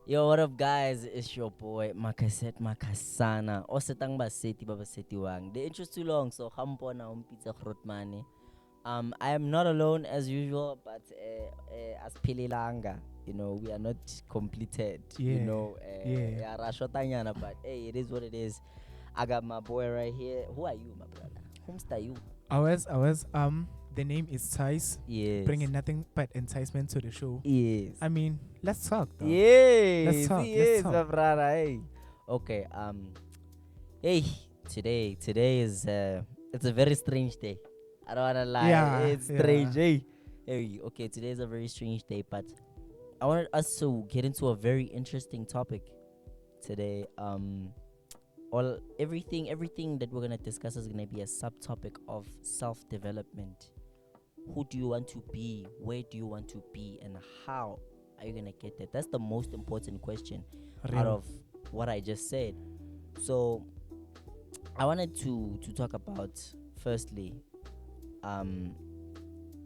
Yo, what up, guys? It's your boy Macaset Makasana. O setang baseti ba baseti wang. The intro's too long, so hampona pizza mani. I am not alone as usual, but as pililanga, we are not completed. Yeah, yeah. Yeah, rashotanyana, but hey, it is what it is. I got my boy right here. Who are you, my brother? Whomsta you? The name is Tyse, Yes. bringing nothing but enticement to the show. Yes. I mean, let's talk, though. Yes. Let's Yes, talk. my brother. Hey. Okay. Hey. Today is it's a very strange day. I don't wanna lie. Yeah, It's yeah. strange. Hey. Okay. Today is a very strange day, but I wanted us to get into a very interesting topic today. Everything that we're gonna discuss is gonna be a subtopic of self-development. Who do you want to be? Where do you want to be? And how are you gonna get there? That's the most important question out of what I just said. So I wanted to talk about firstly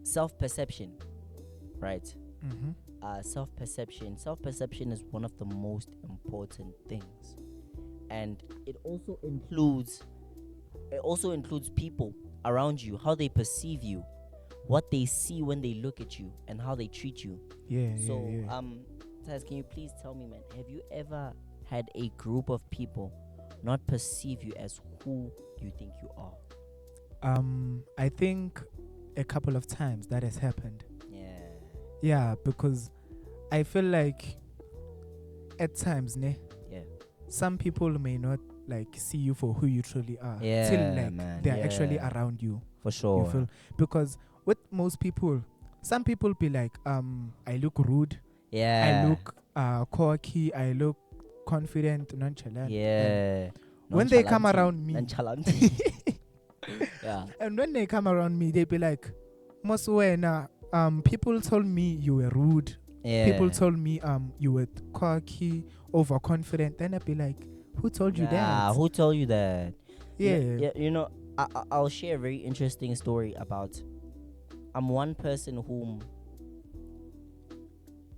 self-perception, right? Mm-hmm. Self-perception is one of the most important things, and it also includes people around you, how they perceive you, what they see when they look at you, and how they treat you. Yeah, So yeah. Taz, can you please tell me, man, have you ever had a group of people not perceive you as who you think you are? I think a couple of times that has happened. Yeah. Yeah, because I feel like at times, Yeah. some people may not see you for who you truly are Yeah, till man. they're Yeah. actually around you. For sure. You feel? Because with most people, some people be like, I look rude, Yeah. I look cocky, I look confident, nonchalant. Yeah. When they come Nonchalant. around me, Nonchalant. Yeah. and when they come around me, they be like, Moswena, people told me you were rude. Yeah. People told me you were cocky, overconfident. Then I'd be like, who told you that? Who told you that? Yeah. I'll share a very interesting story about. I'm one person whom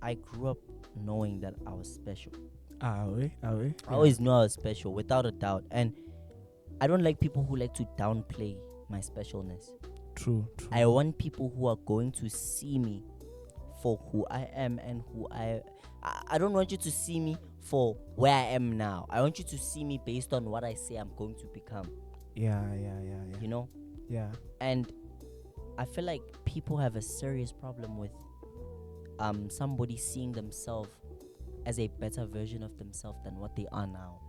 I grew up knowing that I was special. Are we? I always knew I was special, without a doubt. And I don't like people who like to downplay my specialness. True. I want people who are going to see me for who I am and who I don't want you to see me for where I am now. I want you to see me based on what I say I'm going to become. Yeah. You know? Yeah. And I feel like people have a serious problem with somebody seeing themselves as a better version of themselves than what they are now.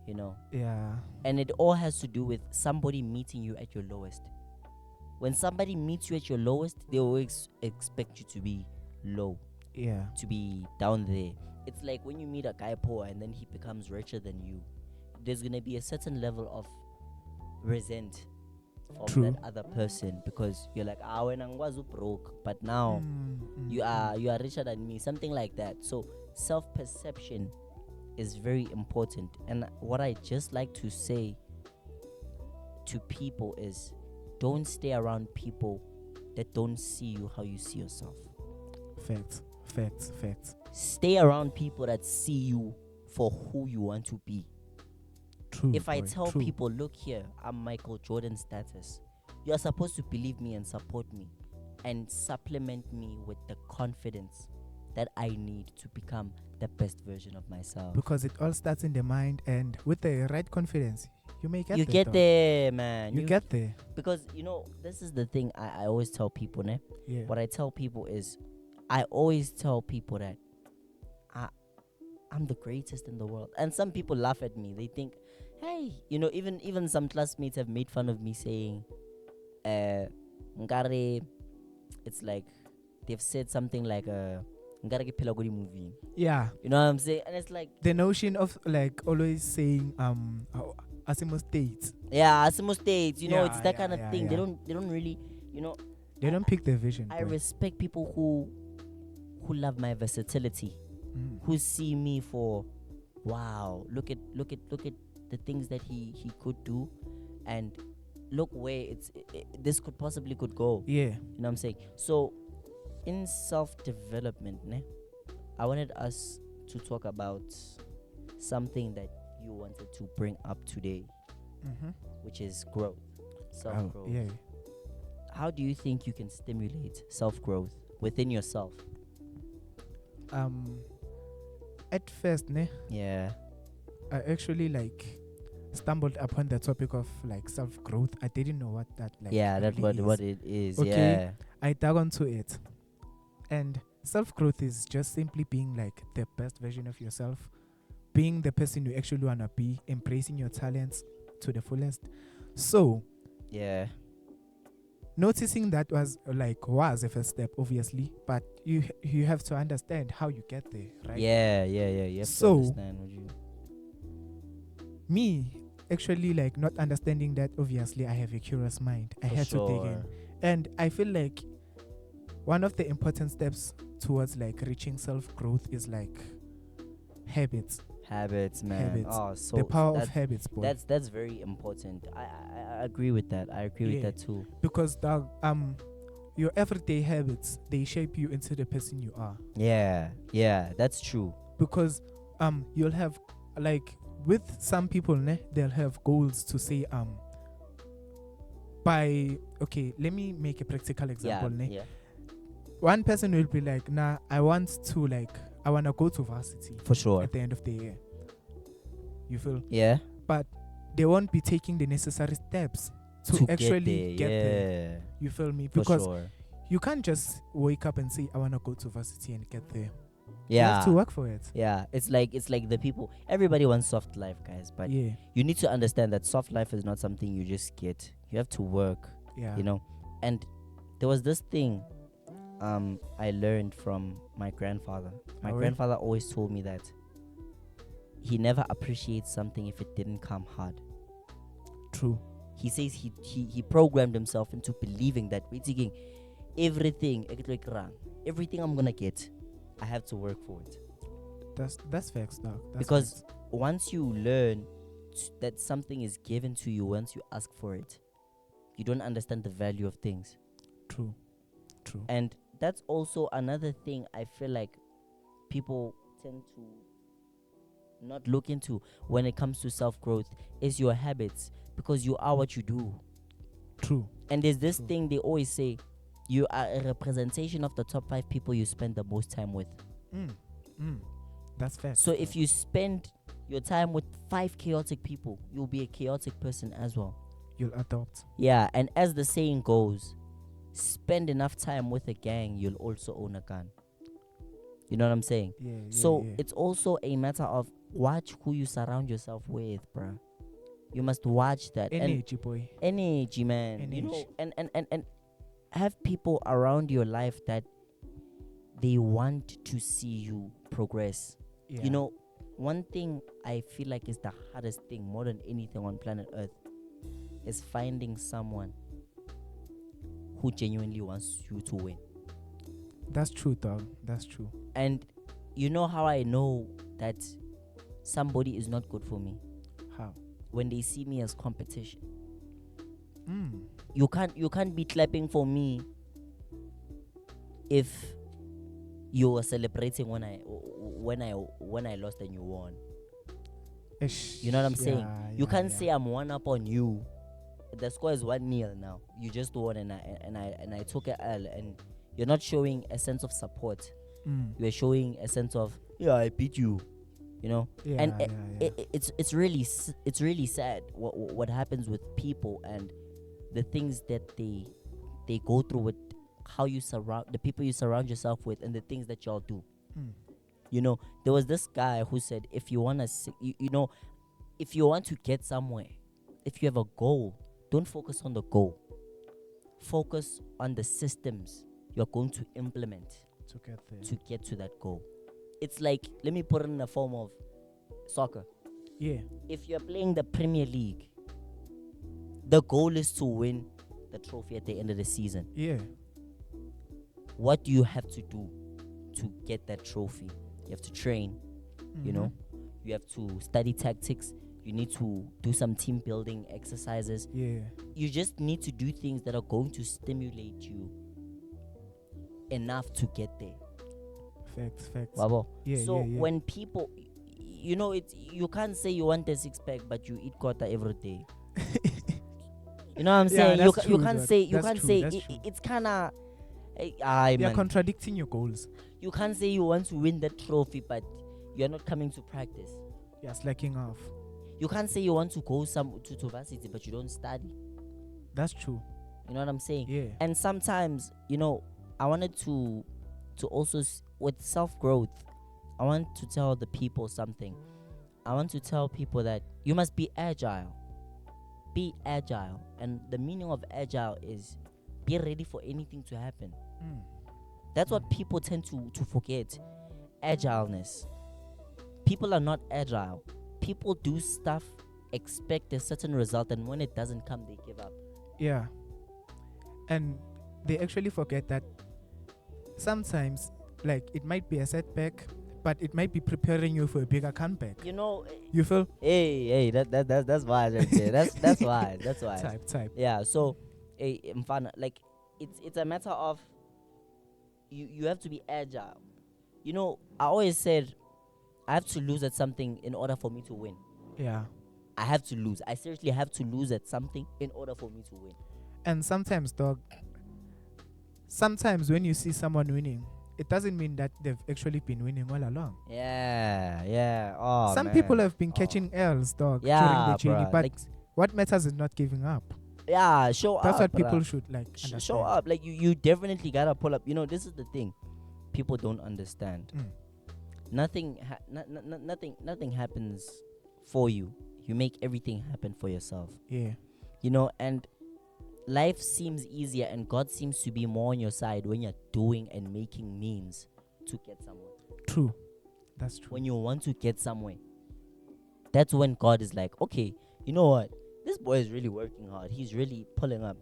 You know? Yeah. And it all has to do with somebody meeting you at your lowest. When somebody meets you at your lowest, they always expect you to be low. Yeah. To be down there. It's like when you meet a guy poor and then he becomes richer than you. There's gonna be a certain level of resent from True. that other person, because you're like, when I was broke, but now you are richer than me, something like that. So self-perception is very important. And what I just like to say to people is, don't stay around people that don't see you how you see yourself. Facts. Stay around people that see you for who you want to be. True. If I tell people, look here, I'm Michael Jordan status, you're supposed to believe me and support me and supplement me with the confidence that I need to become the best version of myself. Because it all starts in the mind, and with the right confidence, you may get You there. get there, man. You get there. Because, this is the thing I always tell people, ne? Yeah. What I tell people is, I always tell people that I'm the greatest in the world. And some people laugh at me. They think, hey, even some classmates have made fun of me saying, Ngare, it's like, they've said something like, Ngare ke phela ko movie. Yeah. You know what I'm saying? And it's like, The notion of always saying Asimo States. yeah, Asimo States, Yeah, it's that kind of thing. yeah. They don't really, They don't pick their vision. I respect people who love my versatility, who see me for, wow, look at the things that he could do, and look where this could possibly go. Yeah. You know what I'm saying? So in self-development, I wanted us to talk about something that you wanted to bring up today, which is growth, self-growth. Yeah. How do you think you can stimulate self-growth within yourself? At first, Yeah. I actually like stumbled upon the topic of like self-growth. I didn't know what that like. Yeah, that's really what it is. Okay. Yeah. I dug onto it, and self-growth is just simply being like the best version of yourself, being the person you actually wanna be, embracing your talents to the fullest. So Yeah. noticing that was a first step, obviously, but you have to understand how you get there, right? Yeah. You have to So, understand what you. Me actually like not understanding that, obviously I have a curious mind. I For had to dig in, sure. and I feel like one of the important steps towards like reaching self-growth is like habits. Habits, man. Habits. Oh, so The power of that's habits, boy. that's very important. I agree with that. I agree with Yeah. that too. Because your everyday habits, they shape you into the person you are. Yeah, that's true. Because you'll have like with some people, they'll have goals to say let me make a practical example. Yeah. One person will be like, nah, I want to go to varsity For sure. at the end of the year. You feel? Yeah. But they won't be taking the necessary steps to actually get there. You feel me? For Because sure. you can't just wake up and say, I want to go to varsity and get there. Yeah. You have to work for it. Yeah, it's like the people. Everybody wants soft life, guys, but Yeah. you need to understand that soft life is not something you just get. You have to work. Yeah. You know. And there was this thing I learned from my grandfather. My grandfather always told me that he never appreciates something if it didn't come hard. True. He says he programmed himself into believing that everything I'm gonna get, I have to work for it. That's facts, dog. Because once you learn that something is given to you, once you ask for it, you don't understand the value of things. True. And that's also another thing I feel like people tend to not look into when it comes to self-growth is your habits, because you are what you do. True. And there's this thing they always say, you are a representation of the top 5 people you spend the most time with. That's fair. So if you spend your time with 5 chaotic people, you'll be a chaotic person as well. You'll adopt. Yeah, and as the saying goes, spend enough time with a gang, you'll also own a gun. You know what I'm saying? Yeah. So it's also a matter of watch who you surround yourself with, bruh. You must watch that. Energy, boy. Energy, man. Energy. You know, and have people around your life that they want to see you progress. Yeah. You know, one thing I feel like is the hardest thing more than anything on planet Earth is finding someone who genuinely wants you to win. That's true, dog. That's true. And you know how I know that somebody is not good for me? How? When they see me as competition. Mm. You can't be clapping for me if you were celebrating when I lost and you won. You know what I'm saying? You can't say I'm one up on you. The score is 1-0 now. You just won and I took a L, and you're not showing a sense of support. You're showing a sense of, yeah, I beat you. You know? It's really sad what happens with people and the things that they go through with how you surround the people you surround yourself with and the things that y'all do. You know, there was this guy who said, if you want to, if you want to get somewhere, if you have a goal, don't focus on the goal. Focus on the systems you're going to implement to get there, to get to that goal. It's like, let me put it in the form of soccer. Yeah. If you're playing the Premier League, the goal is to win the trophy at the end of the season. Yeah. What do you have to do to get that trophy? You have to train, you know, you have to study tactics, you need to do some team building exercises. Yeah. You just need to do things that are going to stimulate you enough to get there. Facts. Wabo. Yeah, So yeah. when people, it's you can't say you want a six pack but you eat quarter every day. You know what I'm Yeah, saying? that's You true, can't dog. say That's true, that's true. it's kind of I You're man. contradicting your goals. You can't say you want to win that trophy but you're not coming to practice. You're slacking off. You can't say you want to go to varsity but you don't study. That's true. You know what I'm saying? Yeah. And sometimes, I wanted to also with self-growth, I want to tell the people something. I want to tell people that you must be agile. Be agile. And the meaning of agile is be ready for anything to happen. That's what people tend to forget. Agileness. People are not agile. People do stuff, expect a certain result, and when it doesn't come, they give up. Yeah. And they actually forget that sometimes, like, it might be a setback, but it might be preparing you for a bigger comeback. You feel? Hey, that's wise right there. That's wise. That's wise. Type. Yeah. So, mfana, like, it's a matter of you have to be agile. I always said I have to lose at something in order for me to win. Yeah. I have to lose. I seriously have to lose at something in order for me to win. And sometimes, dog, when you see someone winning, it doesn't mean that they've actually been winning all along. Yeah. Oh, Some man. people have been catching L's, dog, during the journey, bruh. but Like, what matters is not giving up. yeah, show up. That's what bruh. people should understand. Show up. Like, you definitely gotta pull up. This is the thing. People don't understand. Nothing happens for you. You make everything happen for yourself. Yeah. And life seems easier and God seems to be more on your side when you're doing and making means to get somewhere. True. That's true. When you want to get somewhere, that's when God is like, okay, you know what? This boy is really working hard. He's really pulling up.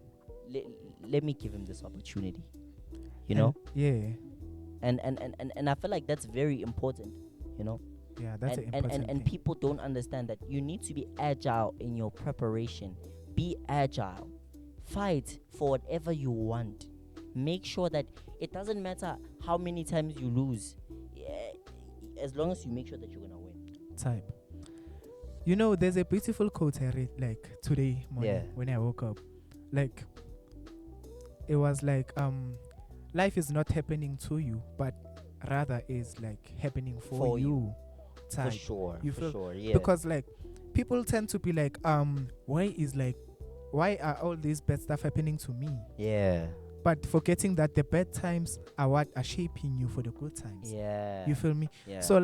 Let me give him this opportunity. Yeah. And I feel like that's very important, Yeah, that's an important and thing. people don't understand that you need to be agile in your preparation. Be agile. Fight for whatever you want. Make sure that it doesn't matter how many times you lose, as long as you make sure that you're gonna win. Type. There's a beautiful quote I read today morning when I woke up. It was life is not happening to you, but rather is happening for you. Type. For sure. You for feel? sure. Yeah. Because people tend to be why are all this bad stuff happening to me? Yeah. But forgetting that the bad times are what are shaping you for the good times. Yeah. You feel me? Yeah. So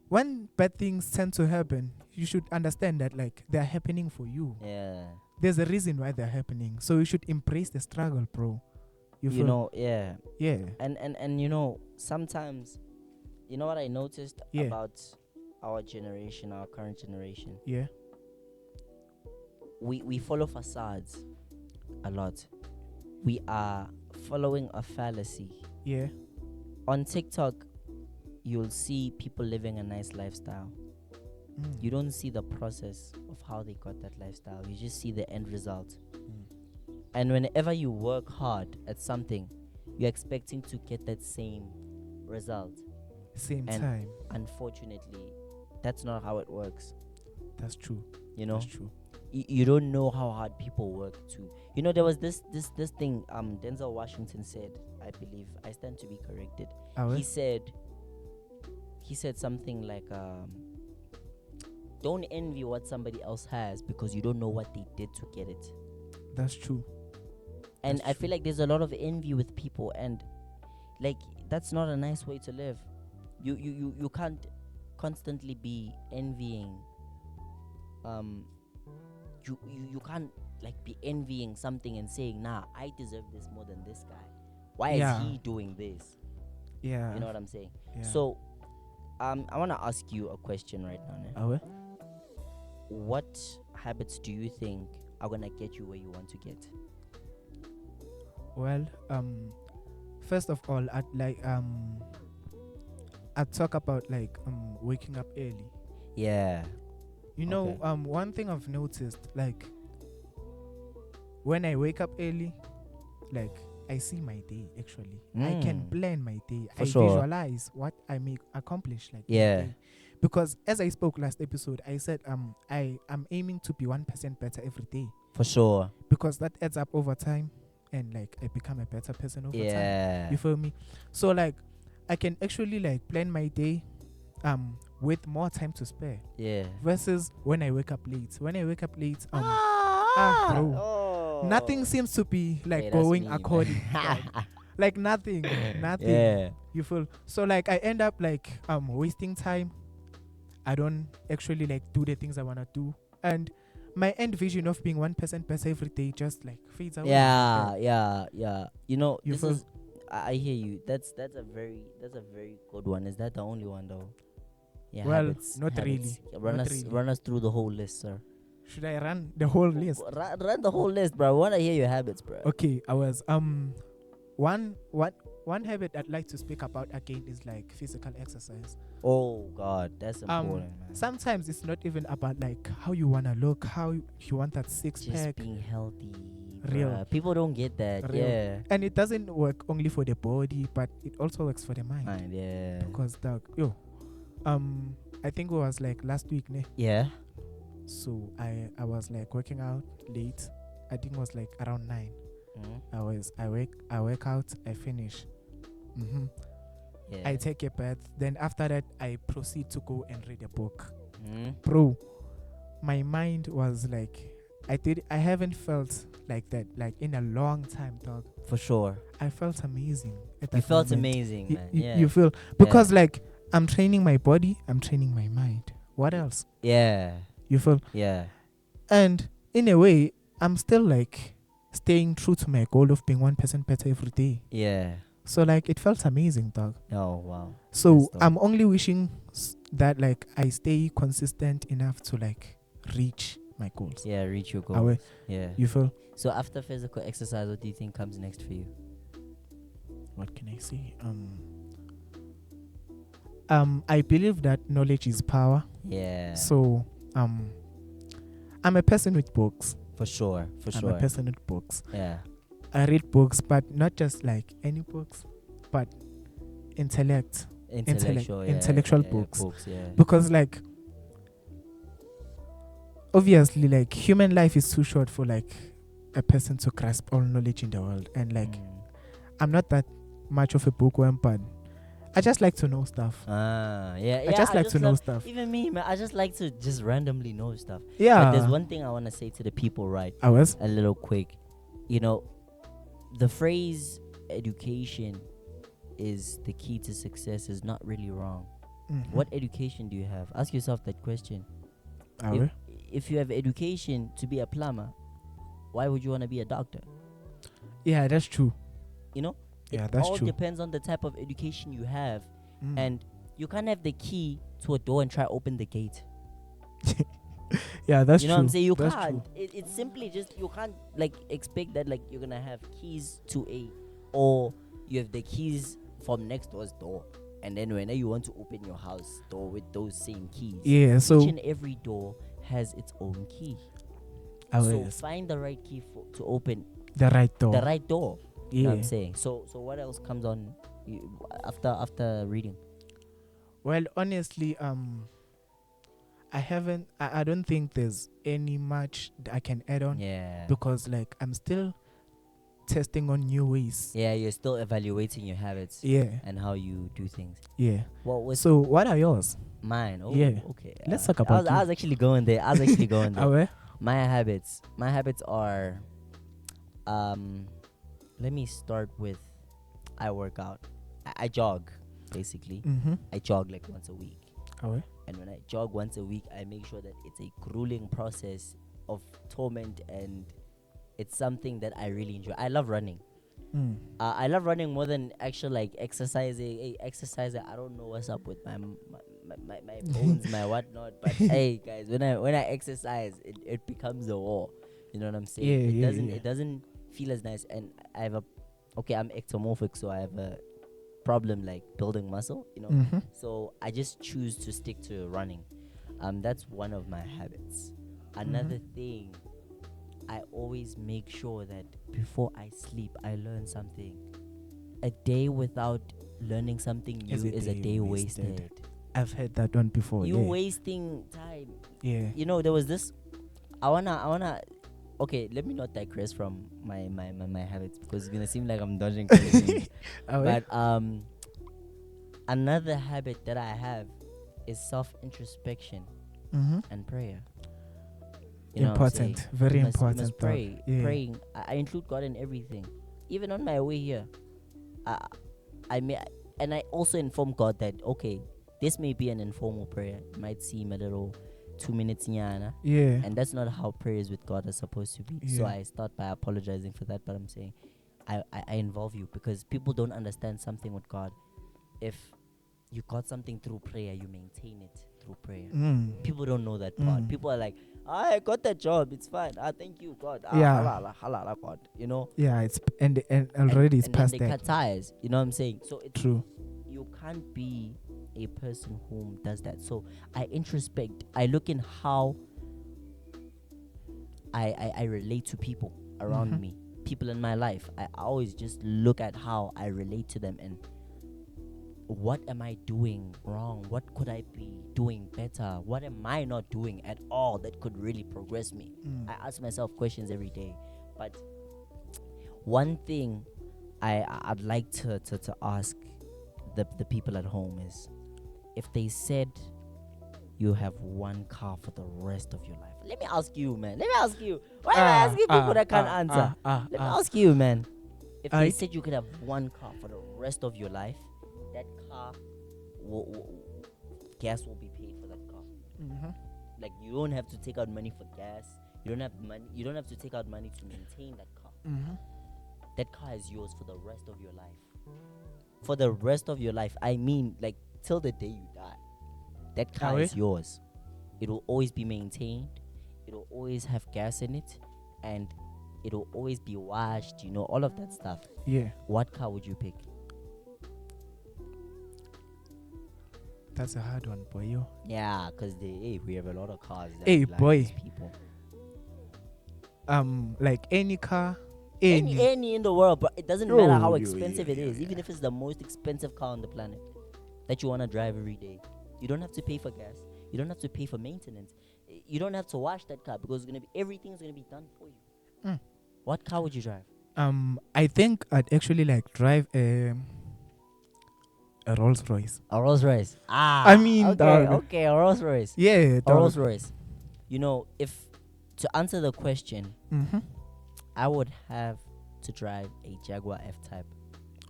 when bad things tend to happen, you should understand that they're happening for you. Yeah. There's a reason why they're happening. So you should embrace the struggle, bro. You feel? Yeah. Yeah. And sometimes, what I noticed Yeah. about our generation, our current generation, Yeah. we follow facades a lot. We are following a fallacy. Yeah. On TikTok, you'll see people living a nice lifestyle. You don't see the process of how they got that lifestyle. You just see the end result. And whenever you work hard at something, you're expecting to get that same result. Same And time. Unfortunately, that's not how it works. That's true. That's true. You don't know how hard people work too. There was this thing Denzel Washington said, I believe, I stand to be corrected. He said something like don't envy what somebody else has because you don't know what they did to get it. That's true. And That's I feel like there's a lot of envy with people, and that's not a nice way to live. You can't constantly be envying. You can't be envying something and saying, nah, I deserve this more than this guy. Why is he doing this? Yeah. You know what I'm saying? Yeah. So I want to ask you a question right now. Awe? What habits do you think are gonna get you where you want to get? Well, first of all, I'd talk about waking up early. Yeah. One thing I've noticed, when I wake up early, I see my day actually. I can plan my day. For I sure. visualize what I may accomplish like Yeah. in the day. Because as I spoke last episode, I said I am aiming to be 1% better every day. For sure. Because that adds up over time and like I become a better person over time. Yeah. You feel me? So like I can actually like plan my day with more time to spare. Yeah. Versus when I wake up late. When I wake up late, bro. Oh. Nothing seems to be like Hey, that's going me, according. man. Like nothing. Yeah. You feel? So like I end up like wasting time. I don't actually like do the things I wanna do. And my end vision of being 1% better every day just like fades away. Yeah. You know, You this feel? is. I hear you. That's a very good one. Is that the only one though? Yeah. Well, habits, not habits. really. Run Not us really. run us through the whole list, sir. Should I run the whole list? Run the whole list, bro. I wanna hear your habits, bro. Okay, I was one habit I'd like to speak about again is like physical exercise. Oh God, that's important, man. Sometimes it's not even about like how you wanna look, how you want that six Just pack. being healthy. Real. Bruh. People don't get that. Real. Yeah. And it doesn't work only for the body, but it also works for the mind. Mind, yeah. Because I think it was like last week, ne? Yeah. So I was like working out late. I think it was like around 9. Mm-hmm. I work out, I finish. Yeah. I take a bath. Then after that, I proceed to go and read a book. Mm-hmm. Bro, my mind was like, I haven't felt like that like in a long time, dog. For sure. I felt amazing. At You that felt moment. amazing, man. Yeah. You feel because like I'm training my body, I'm training my mind. What else? Yeah. You feel? Yeah. And in a way, I'm still like staying true to my goal of being 1% better every day. Yeah. So like it felt amazing, dog. Oh wow. So That's dope. I'm only wishing that like I stay consistent enough to like reach my goals. Yeah, reach your goals. Away. Yeah. You feel? So after physical exercise, what do you think comes next for you? What can I say? I believe that knowledge is power. Yeah. So I'm a person with books. For sure. I'm a person with books. Yeah. I read books, but not just like any books, but intellectual books. Yeah. Because like obviously like human life is too short for like a person to grasp all knowledge in the world. And like I'm not that much of a bookworm, but I just like to know stuff. Yeah. I just like to know stuff. Even me, man. I just like to just randomly know stuff. Yeah. But there's one thing I want to say to the people, right? I was A little quick. You know, the phrase education is the key to success is not really wrong. What education do you have? Ask yourself that question. If you have education to be a plumber, why would you want to be a doctor? Yeah, that's true. You know? Yeah, it that's all true. depends on the type of education you have. And you can't have the key to a door and try open the gate. Yeah, that's You know true. what I'm saying? You That's can't. true. It's simply just you can't like expect that like you're gonna have keys to or you have the keys from next door's door, and then whenever you want to open your house door with those same keys. Yeah, so each and every door has its own key. So find the right key to open the right door. the right door. You know Yeah. what I'm saying? So what else comes on after reading? Well, honestly, I don't think there's any much that I can add on. Yeah. Because like I'm still testing on new ways. Yeah, you're still evaluating your habits. Yeah. And how you do things. Yeah. What was So what are yours? mine? Oh, Yeah. okay. Let's talk about I was actually going there. Aware? My habits are let me start with I work out. I jog basically. I jog like once a week. Aware? And when I jog once a week, I make sure that it's a grueling process of torment, and it's something that I really enjoy. I love running. I love running more than actual like exercising. Hey, exercising, I don't know what's up with my bones, my whatnot. But hey, guys, when I exercise, it becomes a war. You know what I'm saying? It doesn't feel as nice. And I'm ectomorphic, so I have a problem like building muscle. You know, so I just choose to stick to running. That's one of my habits. Another thing I always make sure that before I sleep, I learn something. A day without learning something new is a day wasted. I've heard that one before. You wasting time. Yeah. You know, there was this. I wanna. Okay, let me not digress from my habits because it's gonna seem like I'm dodging questions. But another habit that I have is self-introspection and prayer. You know important, very important. You must pray. Praying. I include God in everything. Even on my way here, I may, and I also inform God that okay, this may be an informal prayer. It might seem a little 2 minutes nyana. Yeah. And that's not how prayers with God are supposed to be. So I start by apologizing for that, but I'm saying I involve you because people don't understand something with God. If you got something through prayer, you maintain it through prayer. People don't know that part. People are like, I got that job, it's fine. Thank you, God. Halala, God. You know? Yeah, it's and already it's past they that. cut ties. You know what I'm saying? So it's True. You can't be a person whom does that. So I introspect. I look in how I relate to people around me, people in my life. I always just look at how I relate to them and what am I doing wrong? What could I be doing better? What am I not doing at all that could really progress me? I ask myself questions every day. But one thing I'd like to ask the people at home is, if they said you have one car for the rest of your life. Let me ask you, man. Let me ask you. Why am I asking people that can't answer? Let me ask you, man. If they said you could have one car for the rest of your life, that car, gas will be paid for that car. Like you don't have to take out money for gas. You don't have money. You don't have to take out money to maintain that car. That car is yours for the rest of your life. For the rest of your life, I mean, like till the day you die. That car is yours. It will always be maintained. It will always have gas in it, and it will always be washed. You know, all of that stuff. Yeah. What car would you pick? That's a hard one, boy. Yo. Yeah, because we have a lot of cars. Hey, boy. People. Like any car. Any in the world, but it doesn't matter how expensive it is. Even if it's the most expensive car on the planet that you want to drive every day, you don't have to pay for gas. You don't have to pay for maintenance. You don't have to wash that car because everything's gonna be done for you. What car would you drive? I think I'd actually like drive a Rolls Royce. A Rolls Royce. I mean, okay, a Rolls Royce. Yeah, a Rolls Royce. You know, if to answer the question, I would have to drive a Jaguar F-Type.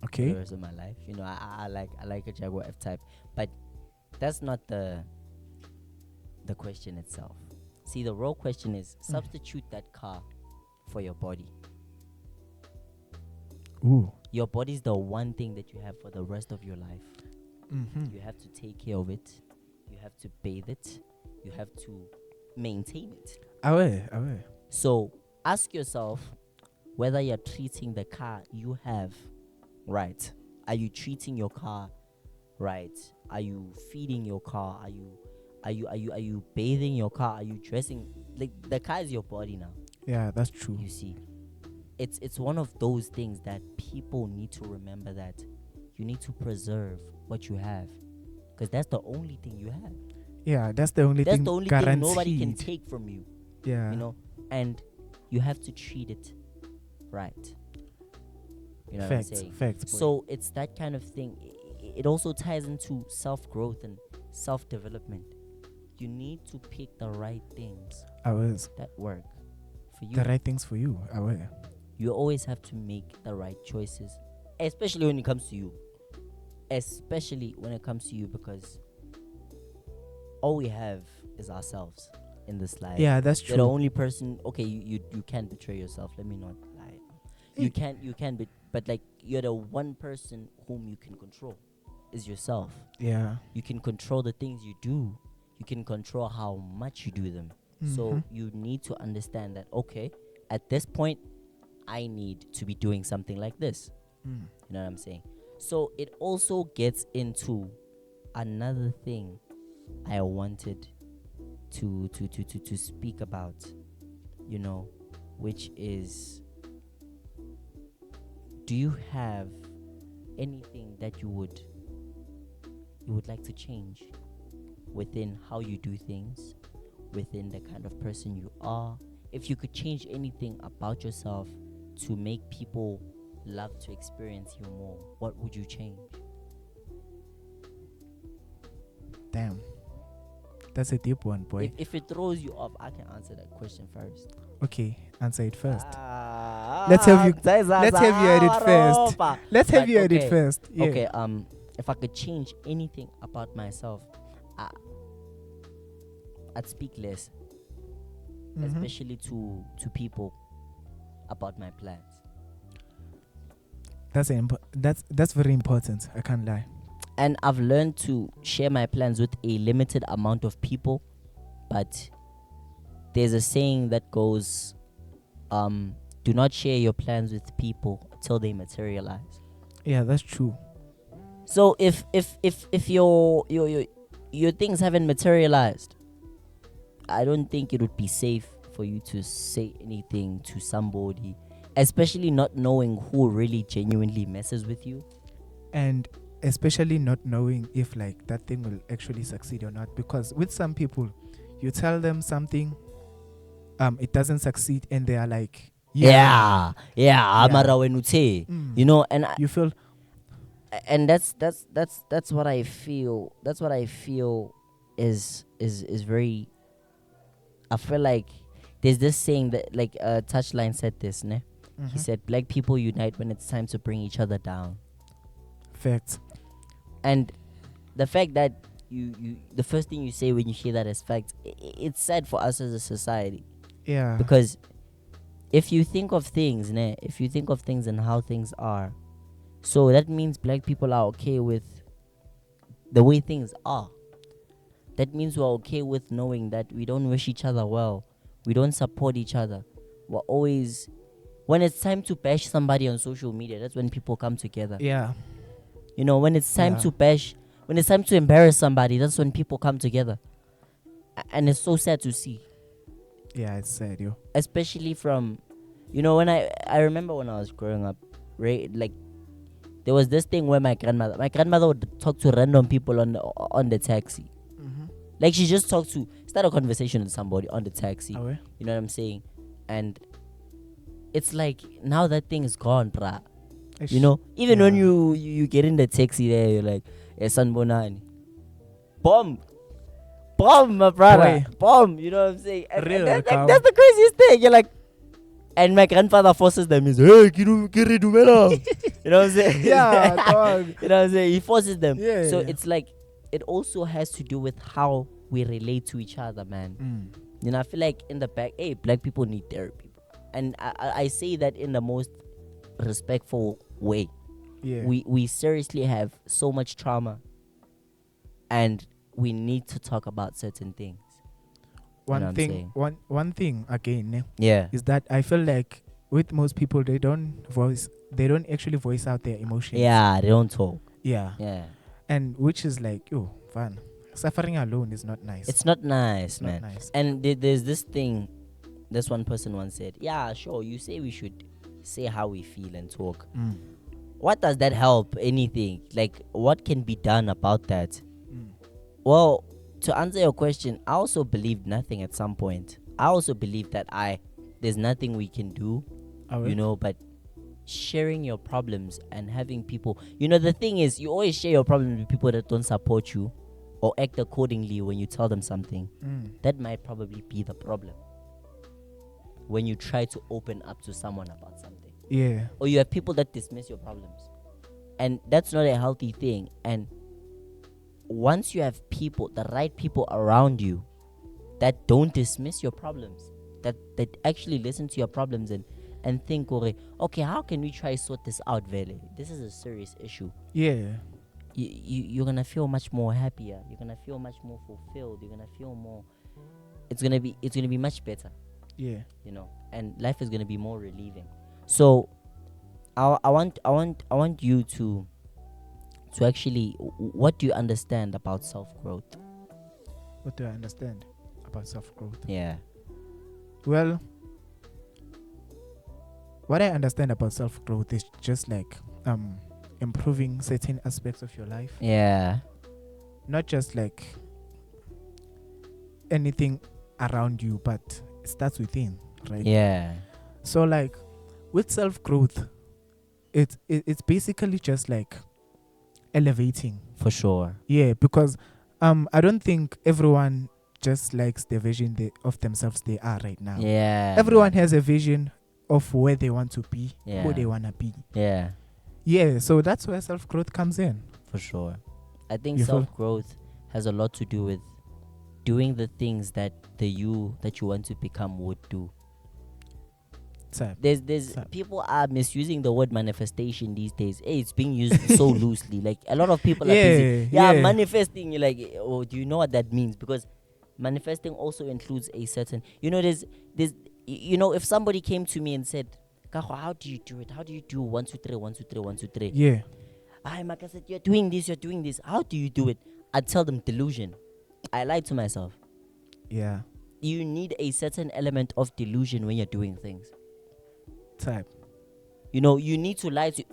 Okay. For the rest of my life, you know, I like a Jaguar F-Type, but that's not the question itself. See, the real question is substitute that car for your body. Ooh. Your body's the one thing that you have for the rest of your life. You have to take care of it. You have to bathe it. You have to maintain it. Away. So ask yourself whether you're treating the car you have right. Are you treating your car right? Are you feeding your car? Are you bathing your car? Are you dressing? Like, the car is your body now. Yeah, that's true. You see, it's one of those things that people need to remember, that you need to preserve what you have, because that's the only thing you have. Yeah, that's the only thing. That's the only thing nobody can take from you. Yeah, you know, and you have to treat it right. You know what I'm saying? Facts. So it's that kind of thing. It also ties into self-growth and self-development. You need to pick the right things that work for you. The right things for you. You always have to make the right choices, especially when it comes to you. Because all we have is ourselves in this life. Yeah, that's true. You're the only person. Okay, you can't betray yourself. Let me not lie. You can, but like, you're the one person whom you can control is yourself. Yeah. You can control the things you do. You can control how much you do them. So you need to understand that, okay, at this point, I need to be doing something like this. You know what I'm saying? So it also gets into another thing I wanted to speak about, you know, which is, do you have anything that you would like to change within how you do things, within the kind of person you are? If you could change anything about yourself to make people love to experience you more, what would you change? Damn. That's a deep one, boy. If it throws you off, I can answer that question first. Okay, answer it first. Let's have you at it first. Let's have you at it first. Yeah. Okay, if I could change anything about myself, I'd speak less, especially to people about my plans. That's very important. I can't lie. And I've learned to share my plans with a limited amount of people, but there's a saying that goes, do not share your plans with people until they materialize. Yeah, that's true. So if your things haven't materialized, I don't think it would be safe for you to say anything to somebody, especially not knowing who really genuinely messes with you. And especially not knowing if like that thing will actually succeed or not, because with some people you tell them something, it doesn't succeed and they are like amara when you know, and you feel, and that's what I feel. That's what I feel is very. I feel like there's this saying that, like, Touchline said this, ne? He said, black people unite when it's time to bring each other down. Facts. And the fact that you the first thing you say when you hear that as facts, it's sad for us as a society. Yeah. Because if you think of things, ne? If you think of things and how things are, so that means black people are okay with the way things are. That means we're okay with knowing that we don't wish each other well. We don't support each other. We're always... When it's time to bash somebody on social media, that's when people come together. Yeah. You know, when it's time to bash... When it's time to embarrass somebody, that's when people come together. And it's so sad to see. Yeah, it's sad, yo. Especially from... You know, when I remember when I was growing up, right? Like, there was this thing where my grandmother would talk to random people on the taxi. Like, she just start a conversation with somebody on the taxi. Oh, yeah? You know what I'm saying? And it's like, now that thing is gone, brah. You know? Even when you get in the taxi there, you're like, Sanbonani. Bomb, my brother. Bomb, you know what I'm saying? And that's the craziest thing. You're like, and my grandfather forces them. He's hey, get it, you know what I'm saying? Yeah, dog. You know what I'm saying? He forces them. Yeah, so it's like, it also has to do with how we relate to each other, man. You know, I feel like in the back, hey, black people need therapy. And I say that in the most respectful way. Yeah. We seriously have so much trauma, and we need to talk about certain things. One thing again, yeah, is that I feel like with most people they don't actually voice out their emotions. Yeah, they don't talk. Yeah. And which is like, fun. Suffering alone is not nice. It's not nice, man. Not nice. And there's this thing, this one person once said, yeah, sure, you say we should say how we feel and talk. What does that help? Anything? Like, what can be done about that? Well, to answer your question, I also believed nothing at some point. I also believe that there's nothing we can do, you know, but sharing your problems and having people, you know, the thing is, you always share your problems with people that don't support you or act accordingly when you tell them something. That might probably be the problem when you try to open up to someone about something. Yeah. Or you have people that dismiss your problems, and that's not a healthy thing. And once you have people, the right people around you that don't dismiss your problems, that actually listen to your problems and think, okay, how can we try sort this out, Vele? This is a serious issue. Yeah. You're gonna feel much more happier. You're gonna feel much more fulfilled. You're gonna feel more. It's gonna be much better. Yeah. You know, and life is gonna be more relieving. So, I want you to actually, what do you understand about self-growth? What do I understand about self-growth? Yeah. Well, what I understand about self-growth is just like improving certain aspects of your life. Yeah. Not just like anything around you, but it starts within, right? Yeah. So like with self-growth, it's basically just like elevating. For sure. Yeah, because I don't think everyone just likes the vision of themselves they are right now. Yeah. Everyone has a vision of where they want to be, who they want to be. Yeah. Yeah, so that's where self-growth comes in. For sure. I think You feel- self-growth has a lot to do with doing the things that the you that you want to become would do. There's people are misusing the word manifestation these days. Hey, it's being used so loosely. Like a lot of people are busy. Yeah, manifesting. You're like, oh, do you know what that means? Because manifesting also includes a certain, there's if somebody came to me and said, Kaho, how do you do it? How do you do 1, 2, 3, 1, 2, 3, 1, 2, 3? Yeah. Macaset, you're doing this. How do you do it? I tell them delusion. I lied to myself. Yeah. You need a certain element of delusion when you're doing things. You need to lie to,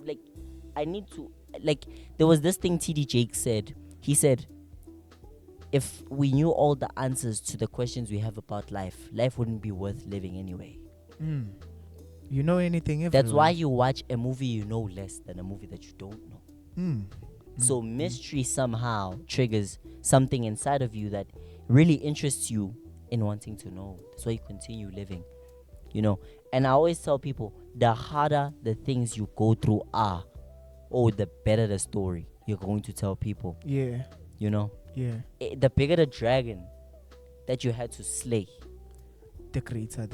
there was this thing TD Jake said. He said, if we knew all the answers to the questions we have about life wouldn't be worth living anyway. You know anything everywhere. That's why you watch a movie you know less than a movie that you don't know. So mystery somehow triggers something inside of you that really interests you in wanting to know. That's why you continue living. And I always tell people, the harder the things you go through are, the better the story you're going to tell people. Yeah. Yeah. The bigger the dragon that you had to slay, the greater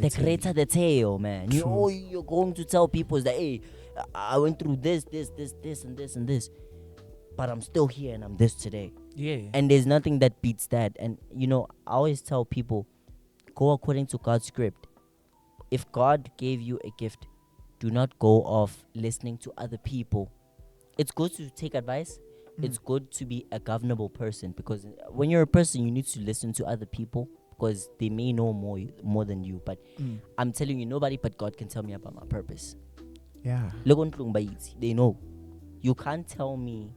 the tale, man. You're going to tell people that, hey, I went through this, and this, but I'm still here and I'm this today. Yeah. And there's nothing that beats that. And I always tell people, go according to God's script. If God gave you a gift, do not go off listening to other people. It's good to take advice. It's good to be a governable person, because when you're a person, you need to listen to other people because they may know more than you. But I'm telling you, nobody but God can tell me about my purpose. Yeah. They know. You can't tell me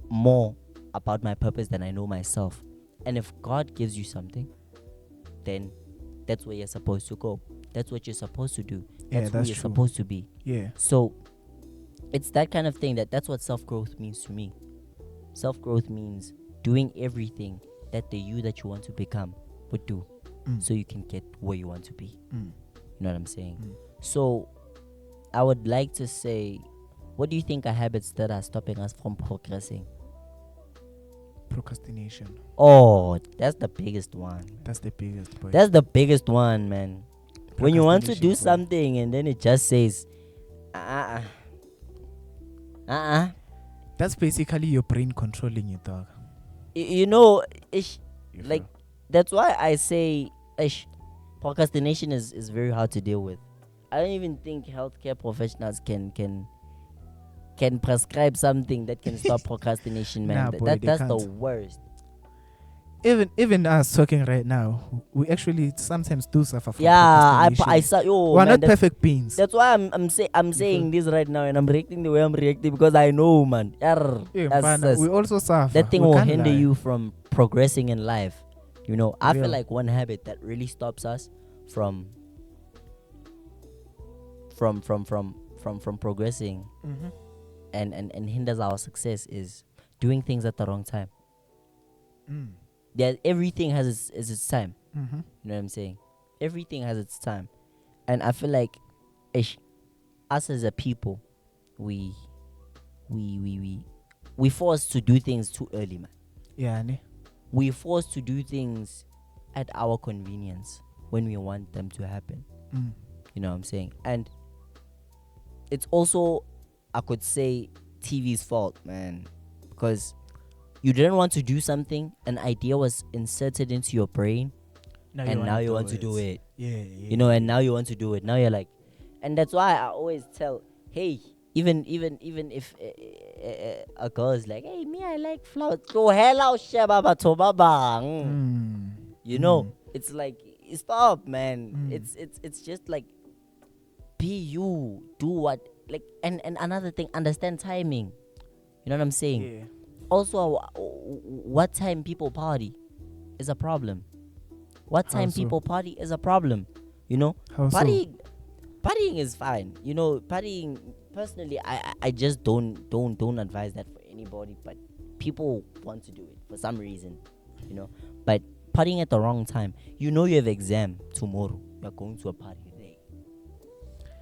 more about my purpose than I know myself. And if God gives you something, then that's where you're supposed to go. That's what you're supposed to do. That's who you're supposed to be. Yeah. So it's that kind of thing that's what self-growth means to me. Self-growth means doing everything that the you that you want to become would do, so you can get where you want to be. You know what I'm saying? So I would like to say, what do you think are habits that are stopping us from progressing? Procrastination. Oh, that's the biggest one. That's the biggest point. That's the biggest one, man. When you want to do something and then it just says, That's basically your brain controlling you, dog. That's why I say, procrastination is very hard to deal with. I don't even think healthcare professionals can prescribe something that can stop procrastination, man. That's the worst. Even us talking right now, we actually sometimes do suffer from procrastination. I saw. We're not perfect beings. That's why I'm saying this right now, and I'm reacting the way I'm reacting because I know, man. We also suffer. That thing will hinder you from progressing in life. I feel like one habit that really stops us from progressing and hinders our success is doing things at the wrong time. Everything has its time. You know what I'm saying? Everything has its time. And I feel like us as a people, we forced to do things too early, man. Yeah, we forced to do things at our convenience when we want them to happen. You know what I'm saying? And it's also, I could say, TV's fault, man, because you didn't want to do something, an idea was inserted into your brain, and now you want to do it. Yeah. And now you want to do it. Now you're like, and that's why I always tell, hey, even if a girl is like, hey, me, I like flowers. Go hell out, shababa to it's like, stop, man. It's just like, be you. Do what like and another thing, understand timing. You know what I'm saying? Yeah. Also, what time people party is a problem. What How time so? people party is a problem. You know, How so? partying is fine. You know, partying. Personally, I just don't advise that for anybody. But people want to do it for some reason. You know, but partying at the wrong time. You know, you have exam tomorrow. You're going to a party today.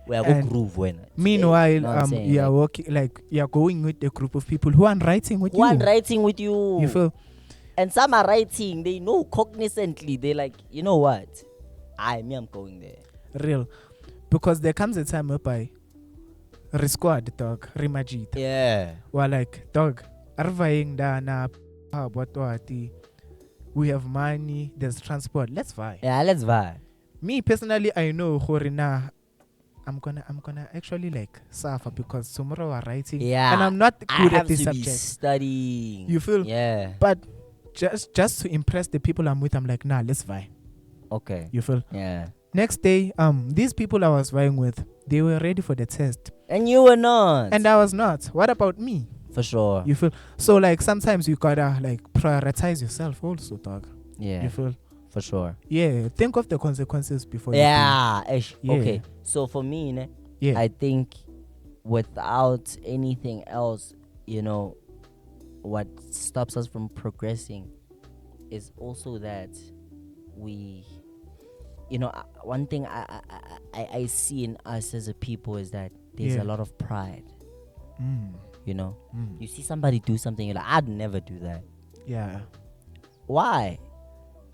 We are going And to groove when. Meanwhile, You know what I'm saying? you are working like you are going with a group of people who are writing with Who are you. writing with you? You feel? And some are writing. They know cognizantly. They like, you know what? I'm going there. Real. Because there comes a time whereby Risquad dog, Rimajit. Yeah. We're like, dog, arvaying da na we have money, there's transport, let's vibe. Yeah, let's vibe. Me personally, I know Horina. I'm gonna actually like suffer because tomorrow we're writing. Yeah. And I'm not good I at this have to be subject. studying. You feel? Yeah. But just to impress the people I'm with, I'm like, nah, let's vibe. Okay. You feel? Yeah. Next day, these people I was vying with, they were ready for the test. And you were not. And I was not. What about me? For sure. You feel? So like sometimes you gotta like prioritize yourself also, dog. Yeah. You feel? For sure. Yeah. Think of the consequences before Yeah. you Yeah. Okay. So for me, ne, yeah. I think without anything else, you know, what stops us from progressing is also that we, you know, one thing I see in us as a people is that there's Yeah. a lot of pride. Mm. You know, Mm. you see somebody do something, you're like, I'd never do that. Yeah. Why?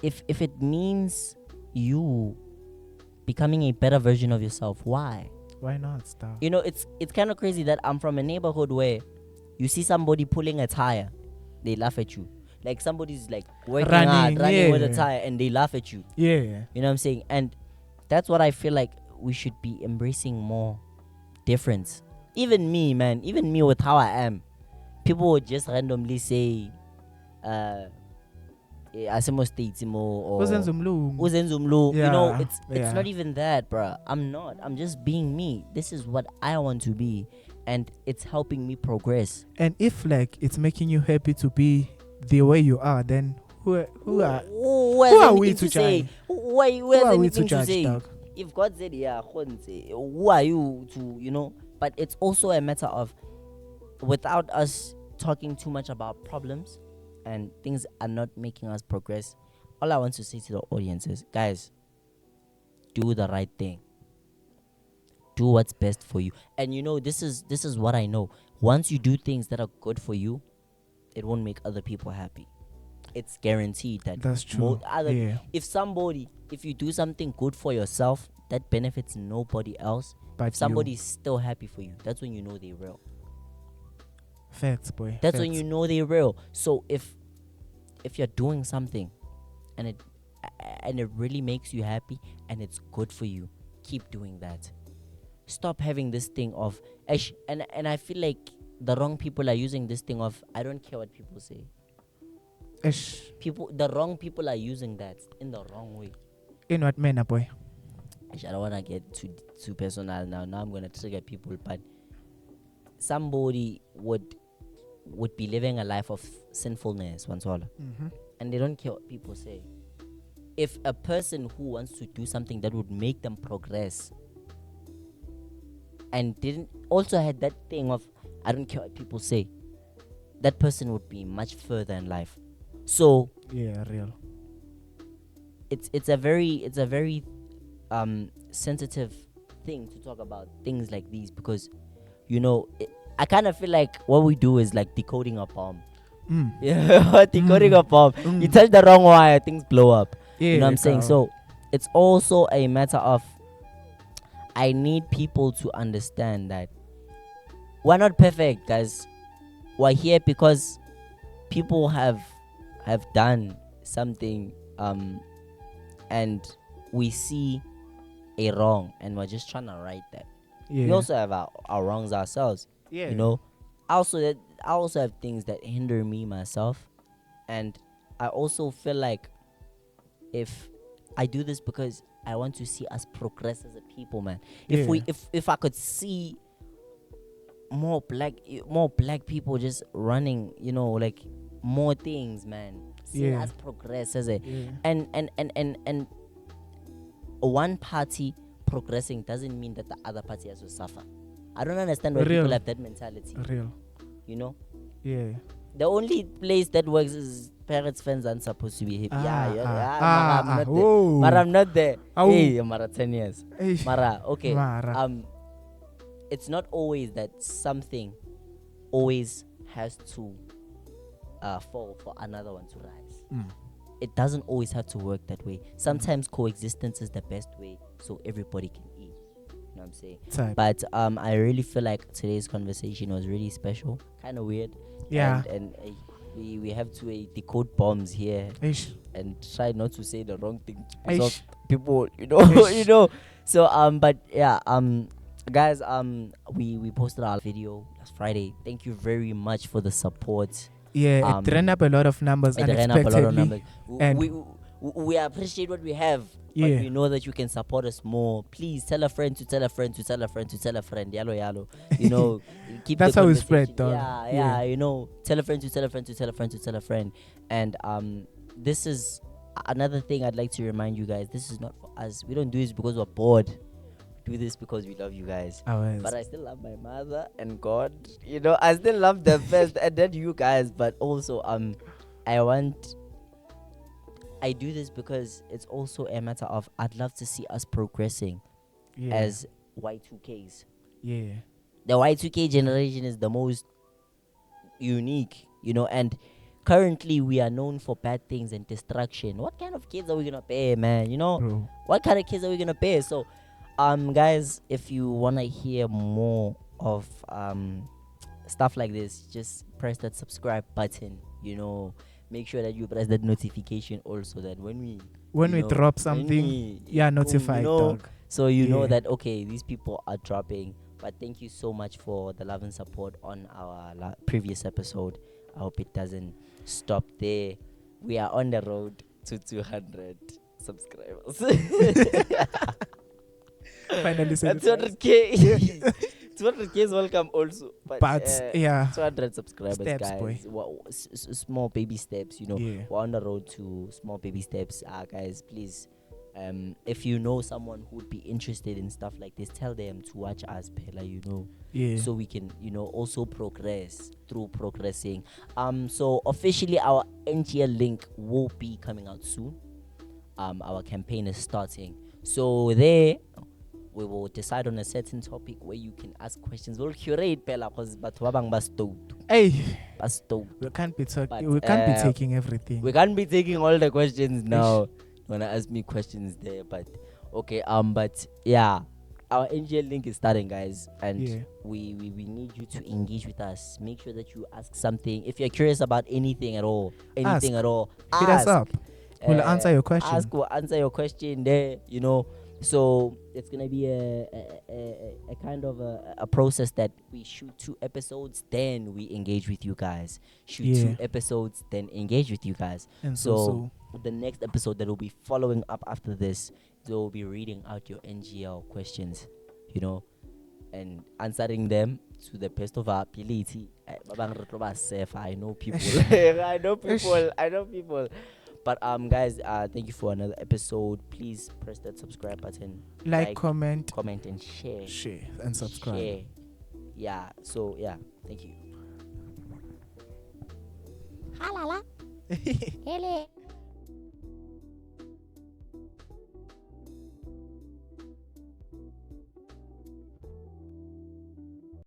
If it means you becoming a better version of yourself, why? Why not? Stop. You know, it's kind of crazy that I'm from a neighborhood where you see somebody pulling a tire, they laugh at you. Like somebody's like working hard, running with a tire, and they laugh at you. Yeah. You know what I'm saying? And that's what I feel like we should be embracing more difference. Even me, man, even me with how I am, people would just randomly say, Asimo Statesimo or Uzenzumlu. Yeah, You know, it's yeah. not even that, bruh. I'm not. I'm just being me. This is what I want to be, and it's helping me progress. And if like it's making you happy to be the way you are, then who are we to say? judge? Who are we anything to judge, say? dog? If God said, yeah, who are you to, you know? But it's also a matter of, without us talking too much about problems and things are not making us progress, all I want to say to the audience is, guys, do the right thing. Do what's best for you. And you know, this is what I know. Once you do things that are good for you, it won't make other people happy. It's guaranteed that. That's true. Yeah. If you do something good for yourself that benefits nobody else, But if somebody's still happy for you, that's when you know they're real. Facts, boy. That's when you know they're real. So if you're doing something and it really makes you happy and it's good for you, keep doing that. Stop having this thing of and I feel like the wrong people are using this thing of, I don't care what people say. The wrong people are using that in the wrong way. In what manner, boy? I don't want to get too personal now. Now I'm going to trigger people, but somebody would be living a life of sinfulness, Mm-hmm. and they don't care what people say. If a person who wants to do something that would make them progress and didn't also had that thing of, I don't care what people say, that person would be much further in life. So yeah, real. It's a very sensitive thing to talk about things like these, because you know, I kind of feel like what we do is like decoding a bomb. Yeah, decoding a bomb. You touch the wrong wire, things blow up. Yeah, you know what I'm saying? So it's also a matter of, I need people to understand that we're not perfect, guys. We're here because people have done something, and we see a wrong, and we're just trying to right that. Yeah. We also have our wrongs ourselves. Yeah. You know, I also have things that hinder me myself, and I also feel like if I do this because I want to see us progress as a people, man. If I could see more black people just running, like more things, man. Seeing us progress as a and one party progressing doesn't mean that the other party has to suffer. I don't understand why people have that mentality. Yeah. The only place that works is parents, fans aren't supposed to be happy. I'm not there. Hey, Mara, 10 years. Mara, okay. It's not always that something always has to fall for another one to rise. It doesn't always have to work that way. Sometimes coexistence is the best way, so everybody can eat. You know what I'm saying? But I really feel like today's conversation was really special, kind of weird. Yeah. And we have to decode bombs here and try not to say the wrong thing to piss off people. So but yeah, guys, we posted our video last Friday. Thank you very much for the support. Yeah, it ran up a lot of numbers unexpectedly. And we appreciate what we have. But we know that you can support us more. Please tell a friend to tell a friend to tell a friend to tell a friend. Yalo. Keep that's how we spread, dog. Yeah. Tell a friend to tell a friend to tell a friend to tell a friend. And this is another thing I'd like to remind you guys. This is not for us. We don't do this because we're bored. We do this because we love you guys. But I still love my mother and God. I still love them first and then you guys. But also I do this because it's also a matter of I'd love to see us progressing as Y2Ks. Yeah. The Y2K generation is the most unique, and currently we are known for bad things and destruction. What kind of kids are we gonna pay, man? Bro. What kind of kids are we gonna pay? So, guys, if you wanna hear more of stuff like this, just press that subscribe button. Make sure that you press that notification also, that when we drop something, notified, dog. So know that okay, these people are dropping. But thank you so much for the love and support on our previous episode. I hope it doesn't stop there. We are on the road to 200 subscribers. Finally said 200K. 200K is welcome also. But 200 subscribers, steps, guys. Small baby steps, We're on the road to small baby steps. Guys, please. If you know someone who would be interested in stuff like this, tell them to watch us, Pela, so we can, also progress through progressing. So officially our NGL link will be coming out soon. Our campaign is starting. So there we will decide on a certain topic where you can ask questions. We'll curate, Pela, because we can't be taking everything. We can't be taking all the questions now. Wanna ask me questions there, but okay. But yeah, our NGL link is starting, guys, and we need you to engage with us. Make sure that you ask something. If you're curious about anything at all, hit us up. We'll answer your question. We'll answer your question there. So it's gonna be a kind of a process that we shoot 2 episodes, then we engage with you guys. Shoot 2 episodes, then engage with you guys. And so the next episode that will be following up after this, they will be reading out your NGL questions, and answering them to the best of our ability. I know people. I know people. But guys, thank you for another episode. Please press that subscribe button. Like, comment and share. Share and subscribe. Share. Yeah. So yeah, thank you. Halala. Hele.